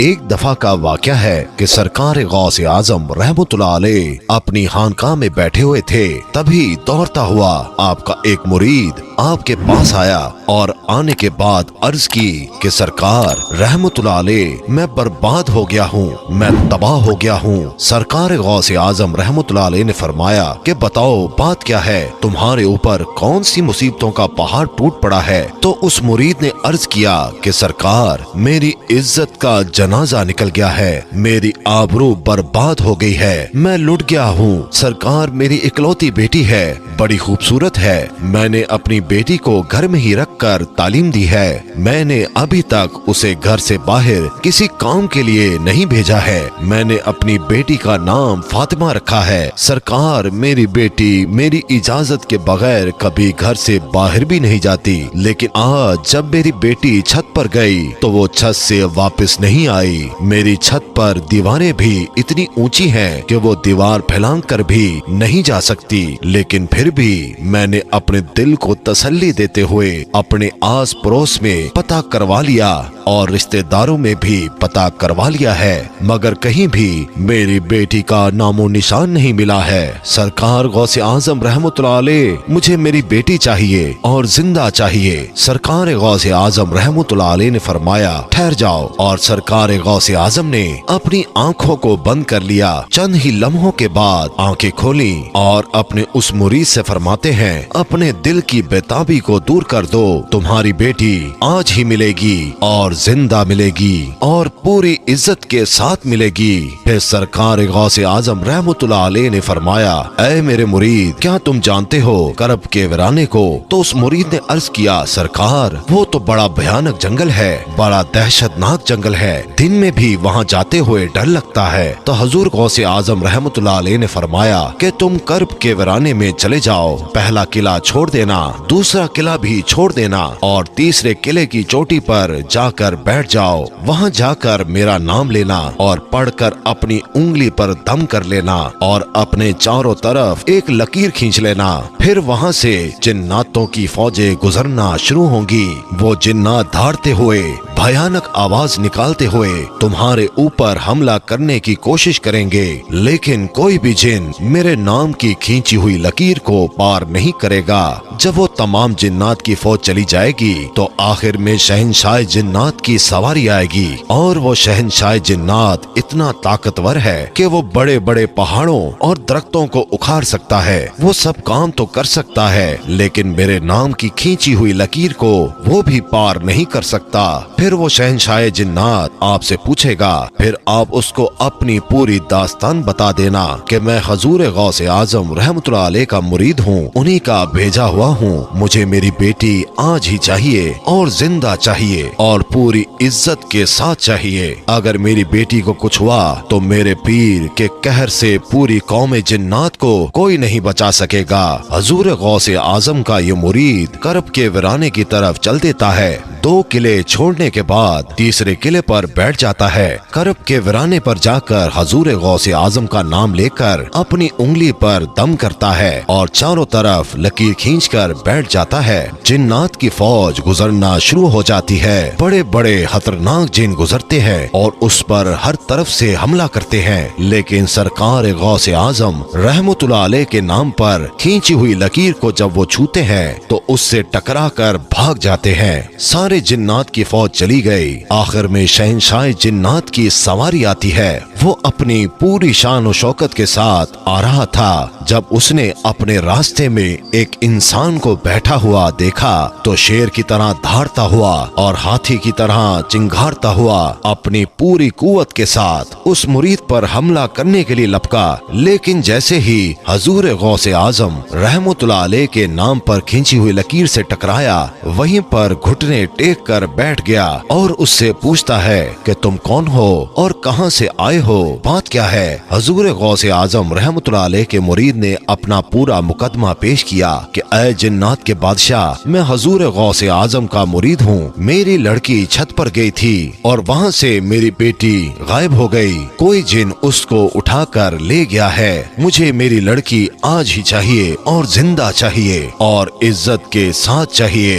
ایک دفعہ کا واقعہ ہے کہ سرکار غوث اعظم رحمتullah علیہ اپنی خانقاہ میں بیٹھے ہوئے تھے، تبھی دوڑتا ہوا آپ کا ایک مرید آپ کے پاس آیا اور آنے کے بعد عرض کی کہ سرکار رحمتullah علیہ میں برباد ہو گیا ہوں، میں تباہ ہو گیا ہوں۔ سرکار غوث اعظم رحمتullah علیہ نے فرمایا کہ بتاؤ بات کیا ہے، تمہارے اوپر کون سی مصیبتوں کا پہاڑ ٹوٹ پڑا ہے؟ تو اس مرید نے عرض کیا کہ سرکار میری عزت کا جنازہ نکل گیا ہے، میری آبرو برباد ہو گئی ہے، میں لٹ گیا ہوں۔ سرکار میری اکلوتی بیٹی ہے، بڑی خوبصورت ہے، میں نے اپنی بیٹی کو گھر میں ہی رکھ کر تعلیم دی ہے، میں نے ابھی تک اسے گھر سے باہر کسی کام کے لیے نہیں بھیجا ہے، میں نے اپنی بیٹی کا نام فاطمہ رکھا ہے۔ سرکار میری بیٹی میری اجازت کے بغیر کبھی گھر سے باہر بھی نہیں جاتی، لیکن آج جب میری بیٹی چھت پر گئی تو وہ چھت سے واپس نہیں آئی۔ میری چھت پر دیواریں بھی اتنی اونچی ہیں کہ وہ دیوار پھیلان کر بھی نہیں جا سکتی، لیکن پھر بھی میں نے اپنے دل کو تسلی دیتے ہوئے اپنے آس پڑوس میں پتہ کروا لیا اور رشتہ داروں میں بھی پتہ کروا لیا ہے، مگر کہیں بھی میری بیٹی کا نام و نشان نہیں ملا ہے۔ سرکار غوث اعظم رحمتullah علیہ مجھے میری بیٹی چاہیے اور زندہ چاہیے۔ سرکار غوث اعظم رحمتullah علیہ نے فرمایا ٹھہر جاؤ، اور سرکار غوث اعظم نے اپنی آنکھوں کو بند کر لیا۔ چند ہی لمحوں کے بعد آنکھیں کھولی اور اپنے اس مرید سے فرماتے ہیں اپنے دل کی بےتابی کو دور کر دو، تمہاری بیٹی آج ہی ملے گی اور زندہ ملے گی اور پوری عزت کے ساتھ ملے گی۔ پھر سرکار غوث اعظم رحمتullah علیہ نے فرمایا اے میرے مرید، کیا تم جانتے ہو کرب کے ویرانے کو؟ تو اس مرید نے عرض کیا سرکار وہ تو بڑا بھیانک جنگل ہے، بڑا دہشت ناک جنگل ہے، دن میں بھی وہاں جاتے ہوئے ڈر لگتا ہے۔ تو حضور غوث اعظم رحمتullah علیہ نے فرمایا کہ تم کرب کے ویرانے میں چلے جاؤ، پہلا قلعہ چھوڑ دینا، دوسرا قلعہ بھی چھوڑ دینا اور تیسرے قلعے کی چوٹی پر جا کر بیٹھ جاؤ، وہاں جا کر میرا نام لینا اور پڑھ کر اپنی انگلی پر دم کر لینا اور اپنے چاروں طرف ایک لکیر کھینچ لینا، پھر وہاں سے جناتوں کی فوجیں گزرنا شروع ہوں گی، وہ جنات دھاڑتے ہوئے بھیانک آواز نکالتے ہوئے تمہارے اوپر حملہ کرنے کی کوشش کریں گے، لیکن کوئی بھی جن میرے نام کی کھینچی ہوئی لکیر کو پار نہیں کرے گا۔ جب وہ تمام جنات کی فوج چلی جائے گی تو آخر میں شہنشاہ جنات کی سواری آئے گی، اور وہ شہنشاہ جنات اتنا طاقتور ہے کہ وہ بڑے بڑے پہاڑوں اور درختوں کو اکھاڑ سکتا ہے، وہ سب کام تو کر سکتا ہے لیکن میرے نام کی کھینچی ہوئی لکیر کو وہ بھی پار نہیں کر سکتا۔ پھر وہ شہنشاہ جنات آپ سے پوچھے گا، پھر آپ اس کو اپنی پوری داستان بتا دینا کہ میں حضور غوث اعظم رحمتullah علیہ کا مرید ہوں، انہی کا بھیجا ہوا ہوں، مجھے میری بیٹی آج ہی چاہیے اور زندہ چاہیے اور پوری عزت کے ساتھ چاہیے۔ اگر میری بیٹی کو کچھ ہوا تو میرے پیر کے قہر سے پوری قوم جنات کو کوئی نہیں بچا سکے گا۔ حضور غوث اعظم کا یہ مرید کرب کے ویرانے کی طرف چل دیتا ہے، 2 قلعے چھوڑنے کے بعد تیسرے قلعے پر بیٹھ جاتا ہے، کرب کے ویرانے پر جا کر حضور غوث اعظم کا نام لے کر اپنی انگلی پر دم کرتا ہے اور چاروں طرف لکیر کھینچ کر بیٹھ جاتا ہے۔ جنات کی فوج گزرنا شروع ہو جاتی ہے، بڑے بڑے خطرناک جن گزرتے ہیں اور اس پر ہر طرف سے حملہ کرتے ہیں، لیکن سرکار غوث اعظم رحمتullah علیہ کے نام پر کھینچی ہوئی لکیر کو جب وہ چھوتے ہیں تو اس سے ٹکرا کر بھاگ جاتے ہیں۔ سارے جنات کی فوج چلی گئی، آخر میں شہنشاہ جنات کی سواری آتی ہے، وہ اپنی پوری شان و شوکت کے ساتھ آ رہا تھا۔ جب اس نے اپنے راستے میں ایک انسان کو بیٹھا ہوا دیکھا تو شیر کی طرح دھاڑتا ہوا اور ہاتھی کی طرح چنگھاڑتا ہوا اپنی پوری قوت کے ساتھ اس مرید پر حملہ کرنے کے لیے لپکا، لیکن جیسے ہی حضور غوث اعظم رحمتullah علیہ کے نام پر کھینچی ہوئی لکیر سے ٹکرایا، وہیں پر گھٹنے ٹیک کر بیٹھ گیا اور اس سے پوچھتا ہے کہ تم کون ہو اور کہاں سے آئے ہو، بات کیا ہے؟ حضور غوث اعظم رحمتullah علیہ کے مرید نے اپنا پورا مقدمہ پیش کیا کہ اے جنات کے بادشاہ، میں حضور غوث اعظم کا مرید ہوں، میری لڑکی چھت پر گئی تھی اور وہاں سے میری بیٹی غائب ہو گئی، کوئی جن اس کو اٹھا کر لے گیا ہے، مجھے میری لڑکی آج ہی چاہیے اور زندہ چاہیے اور عزت کے ساتھ چاہیے۔